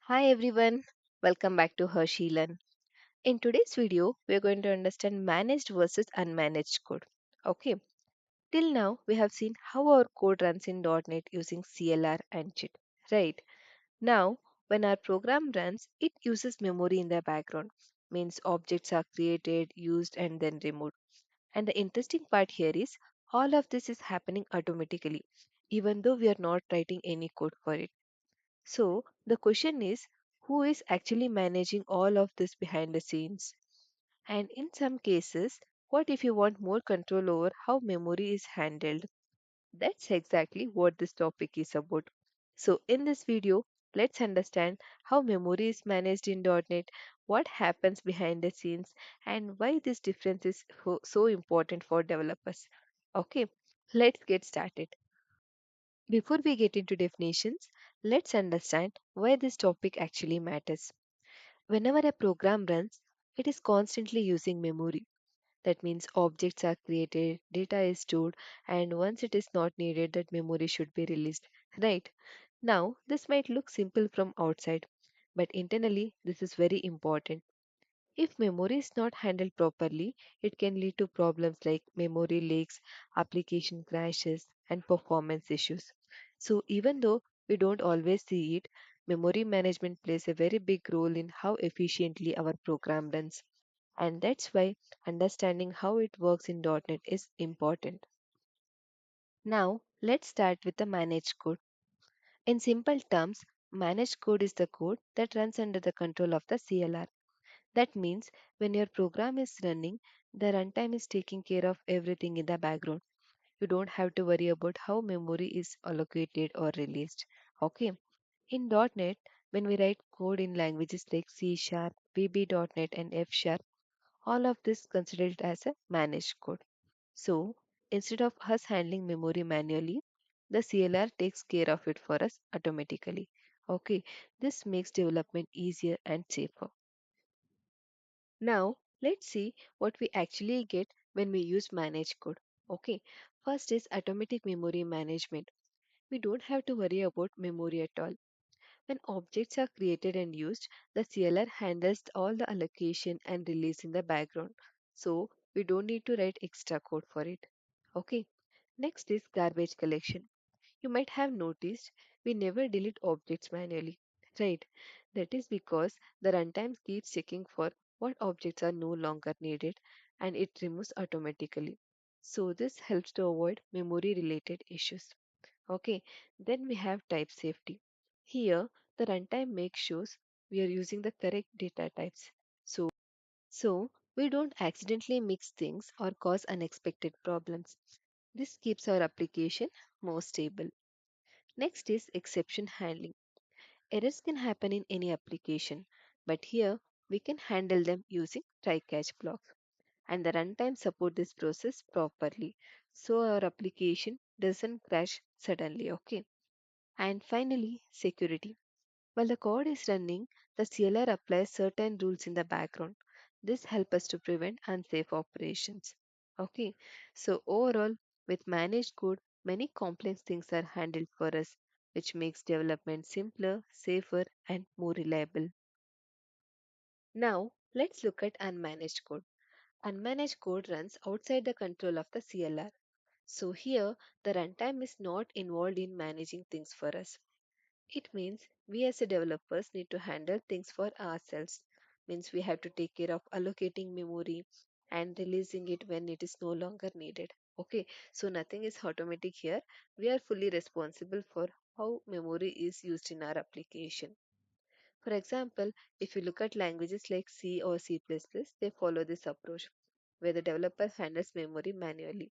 Hi everyone, welcome back to Harshi Learn. In today's video, we are going to understand managed versus unmanaged code. Okay, till now we have seen how our code runs in .NET using CLR and JIT, right? Now, when our program runs, it uses memory in the background, means objects are created, used, and then removed. And the interesting part here is all of this is happening automatically, even though we are not writing any code for it. So the question is, who is actually managing all of this behind the scenes? And in some cases, what if you want more control over how memory is handled? That's exactly what this topic is about. So in this video, let's understand how memory is managed in .NET, what happens behind the scenes, and why this difference is so important for developers. Okay, let's get started. Before we get into definitions, let's understand why this topic actually matters. Whenever a program runs, it is constantly using memory. That means objects are created, data is stored, and once it is not needed, that memory should be released. Right? Now, this might look simple from outside, but internally, this is very important. If memory is not handled properly, it can lead to problems like memory leaks, application crashes, and performance issues. So, even though we don't always see it, memory management plays a very big role in how efficiently our program runs. And that's why understanding how it works in .NET is important. Now, let's start with the managed code. In simple terms, managed code is the code that runs under the control of the CLR. That means when your program is running, the runtime is taking care of everything in the background. You don't have to worry about how memory is allocated or released. Okay. In .NET, when we write code in languages like C Sharp, VB.NET, and F Sharp, all of this considered as a managed code. So instead of us handling memory manually, the CLR takes care of it for us automatically. Okay, this makes development easier and safer. Now, let's see what we actually get when we use managed code. Okay, first is automatic memory management. We don't have to worry about memory at all. When objects are created and used, the CLR handles all the allocation and release in the background. So, we don't need to write extra code for it. Okay, next is garbage collection. You might have noticed we never delete objects manually, right? That is because the runtime keeps checking for what objects are no longer needed and it removes automatically. So this helps to avoid memory related issues. Okay, then we have type safety. Here, the runtime makes sure we are using the correct data types. So we don't accidentally mix things or cause unexpected problems. This keeps our application more stable. Next is exception handling. Errors can happen in any application, but here we can handle them using try catch blocks. And the runtime support this process properly so our application doesn't crash suddenly. Okay. And finally, security. While the code is running, the CLR applies certain rules in the background. This helps us to prevent unsafe operations. Okay, so overall, with managed code, many complex things are handled for us, which makes development simpler, safer, and more reliable. Now, let's look at unmanaged code. Unmanaged code runs outside the control of the CLR. So here, the runtime is not involved in managing things for us. It means we as a developers need to handle things for ourselves. Means we have to take care of allocating memory and releasing it when it is no longer needed. Okay, so nothing is automatic here. We are fully responsible for how memory is used in our application. For example, if you look at languages like C or C++, they follow this approach where the developer handles memory manually.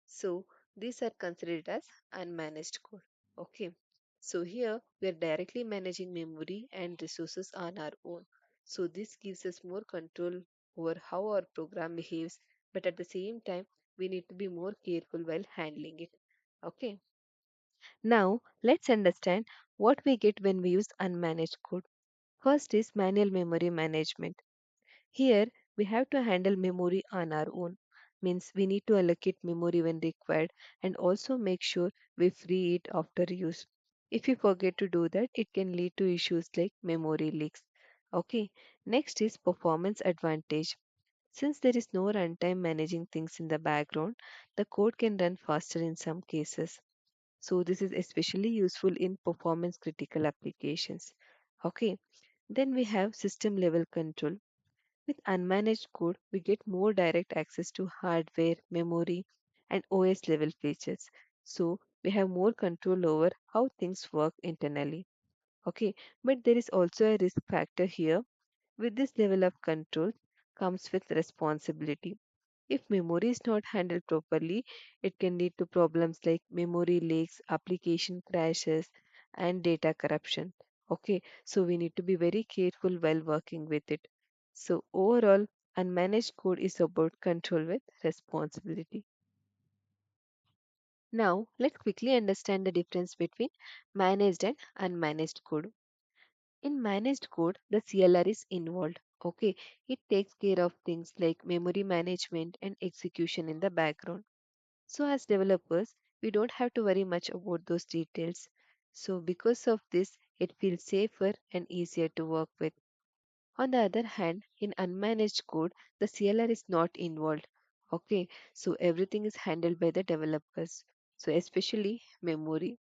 So these are considered as unmanaged code. Okay. So here we are directly managing memory and resources on our own. So this gives us more control over how our program behaves, but at the same time, we need to be more careful while handling it. Okay. Now let's understand what we get when we use unmanaged code. First is manual memory management. Here, we have to handle memory on our own. Means we need to allocate memory when required and also make sure we free it after use. If you forget to do that, it can lead to issues like memory leaks. Okay, next is performance advantage. Since there is no runtime managing things in the background, the code can run faster in some cases. So, this is especially useful in performance critical applications. Okay, then we have system level control. With unmanaged code, we get more direct access to hardware, memory, and OS level features. So, we have more control over how things work internally. Okay, but there is also a risk factor here. With this level of control comes with responsibility. If memory is not handled properly, it can lead to problems like memory leaks, application crashes, and data corruption. Okay, so we need to be very careful while working with it. So, overall, unmanaged code is about control with responsibility. Now, let's quickly understand the difference between managed and unmanaged code. In managed code, the CLR is involved. Okay, it takes care of things like memory management and execution in the background. So, as developers, we don't have to worry much about those details. So, because of this, it feels safer and easier to work with. On the other hand, in unmanaged code, the CLR is not involved. Okay, so everything is handled by the developers. So, especially memory.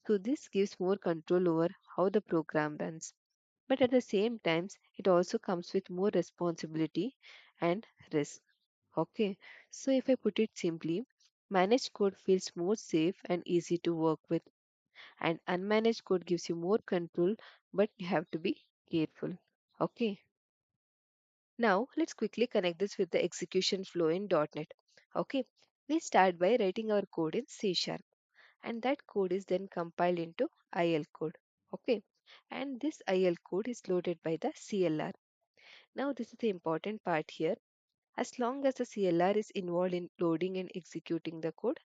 So, this gives more control over how the program runs. But at the same time, it also comes with more responsibility and risk. Okay, so if I put it simply, managed code feels more safe and easy to work with, and unmanaged code gives you more control, but you have to be careful. Okay, now let's quickly connect this with the execution flow in .NET. Okay, we start by writing our code in C Sharp, and that code is then compiled into IL code. Okay, and this IL code is loaded by the CLR. Now, this is the important part here. As long as the CLR is involved in loading and executing the code,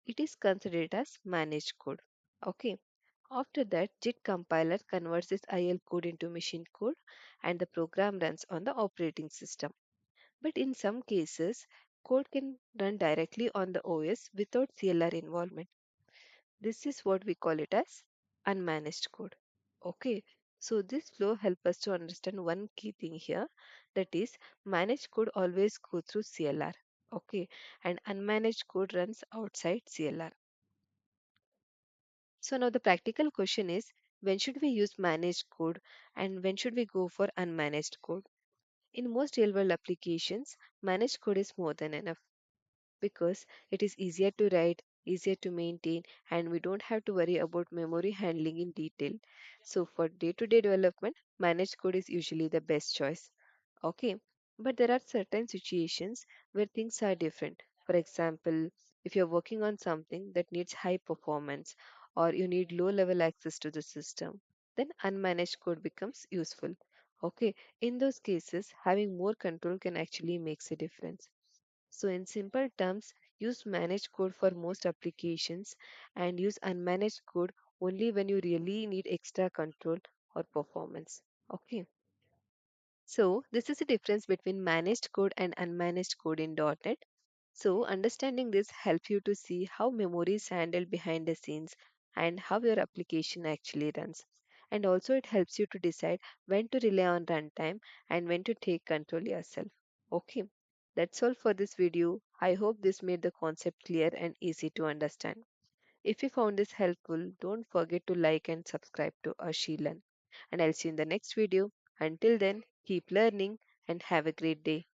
it is considered as managed code. Okay. After that, JIT compiler converts this IL code into machine code and the program runs on the operating system. But in some cases, code can run directly on the OS without CLR involvement. This is what we call it as unmanaged code. Okay, so this flow helps us to understand one key thing here, that is managed code always go through CLR. Okay, and unmanaged code runs outside CLR. So now the practical question is, when should we use managed code and when should we go for unmanaged code? In most real world applications, managed code is more than enough because it is easier to write, easier to maintain, and we don't have to worry about memory handling in detail. So, for day to day development, managed code is usually the best choice. Okay, but there are certain situations where things are different. For example, if you're working on something that needs high performance or you need low level access to the system, then unmanaged code becomes useful. Okay, in those cases, having more control can actually makes a difference. So, in simple terms, use managed code for most applications and use unmanaged code only when you really need extra control or performance. Okay. So, this is the difference between managed code and unmanaged code in .NET. So, understanding this helps you to see how memory is handled behind the scenes and how your application actually runs. And also, it helps you to decide when to rely on runtime and when to take control yourself. Okay, that's all for this video. I hope this made the concept clear and easy to understand. If you found this helpful, don't forget to like and subscribe to Harshi. And I'll see you in the next video. Until then, keep learning and have a great day.